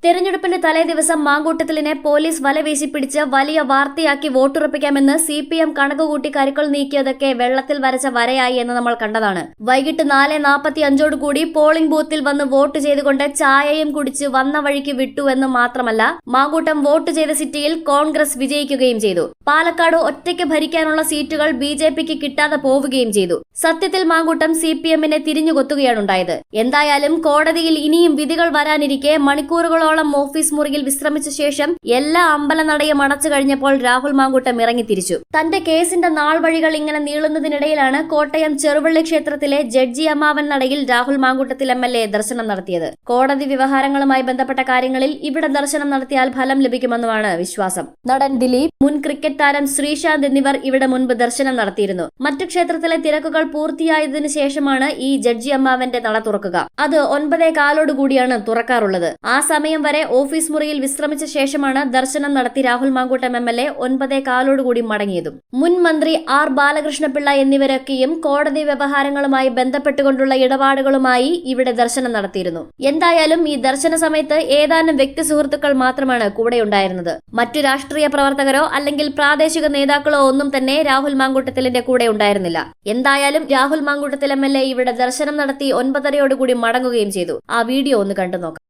തെരഞ്ഞെടുപ്പിന്റെ തലേദിവസം മാങ്കൂട്ടത്തിലിനെ പോലീസ് വലവീശി പിടിച്ച് വലിയ വാർത്തയാക്കി വോട്ടുറപ്പിക്കാമെന്ന് CPM കണക്കുകൂട്ടി കരുക്കൾ നീക്കിയതൊക്കെ വെള്ളത്തിൽ വരച്ച വരയായി എന്ന് നമ്മൾ കണ്ടതാണ്. വൈകിട്ട് 4:45 പോളിംഗ് ബൂത്തിൽ വന്ന് വോട്ട് ചെയ്തുകൊണ്ട് ചായയും കുടിച്ച് വന്ന വഴിക്ക് വിട്ടു എന്ന് മാത്രമല്ല, മാങ്കൂട്ടം വോട്ട് ചെയ്ത സിറ്റിയിൽ കോൺഗ്രസ് വിജയിക്കുകയും ചെയ്തു. പാലക്കാട് ഒറ്റയ്ക്ക് ഭരിക്കാനുള്ള സീറ്റുകൾ BJPക്ക് കിട്ടാതെ പോവുകയും ചെയ്തു. സത്യത്തിൽ മാങ്കൂട്ടം CPMനെ തിരിഞ്ഞുകൊത്തുകയാണുണ്ടായത്. എന്തായാലും കോടതിയിൽ ഇനിയും വിധികൾ വരാനിരിക്കെ മണിക്കൂറുകളോളം ഓഫീസ് മുറിയിൽ വിശ്രമിച്ച ശേഷം എല്ലാ അമ്പലനടയും അടച്ചു കഴിഞ്ഞപ്പോൾ രാഹുൽ മാങ്കൂട്ടം ഇറങ്ങിത്തിരിച്ചു. തന്റെ കേസിന്റെ നാൾ വഴികൾ ഇങ്ങനെ നീളുന്നതിനിടയിലാണ് കോട്ടയം ചെറുവള്ളി ക്ഷേത്രത്തിലെ ജഡ്ജി അമ്മാവൻ നടയിൽ രാഹുൽ മാങ്കൂട്ടത്തിൽ MLA ദർശനം നടത്തിയത്. കോടതി വ്യവഹാരങ്ങളുമായി ബന്ധപ്പെട്ട കാര്യങ്ങളിൽ ഇവിടെ ദർശനം നടത്തിയാൽ ഫലം ലഭിക്കുമെന്നുമാണ് വിശ്വാസം. നടൻ ദിലീപ്, മുൻ ക്രിക്കറ്റ് താരം ശ്രീശാന്ത് എന്നിവർ ഇവിടെ മുൻപ് ദർശനം നടത്തിയിരുന്നു. മറ്റു ക്ഷേത്രത്തിലെ തിരക്കുകൾ പൂർത്തിയായതിനു ശേഷമാണ് ഈ ജഡ്ജി അമ്മാവന്റെ നട തുറക്കുക. അത് 9:15 തുറക്കാറുള്ളത്. ആ സമയം വരെ ഓഫീസ് മുറിയിൽ വിശ്രമിച്ച ശേഷമാണ് ദർശനം നടത്തി രാഹുൽ മാങ്കൂട്ടം MLA 9:15 മടങ്ങിയതും. മുൻ മന്ത്രി R ബാലകൃഷ്ണപിള്ള എന്നിവരൊക്കെയും കോടതി വ്യവഹാരങ്ങളുമായി ബന്ധപ്പെട്ടുകൊണ്ടുള്ള ഇടപാടുകളുമായി ഇവിടെ ദർശനം നടത്തിയിരുന്നു. എന്തായാലും ഈ ദർശന സമയത്ത് ഏതാനും വ്യക്തി സുഹൃത്തുക്കൾ മാത്രമാണ് കൂടെയുണ്ടായിരുന്നത്. മറ്റു രാഷ്ട്രീയ പ്രവർത്തകരോ അല്ലെങ്കിൽ പ്രാദേശിക നേതാക്കളോ ഒന്നും തന്നെ രാഹുൽ മാങ്കൂട്ടത്തിലിന്റെ കൂടെ ഉണ്ടായിരുന്നില്ല. എന്തായാലും രാഹുൽ മാങ്കൂട്ടത്തിൽ MLA ഇവിടെ ദർശനം നടത്തി 9:30 മടങ്ങുകയും ചെയ്തു. ആ വീഡിയോ ഒന്ന് കണ്ടു നോക്കാം.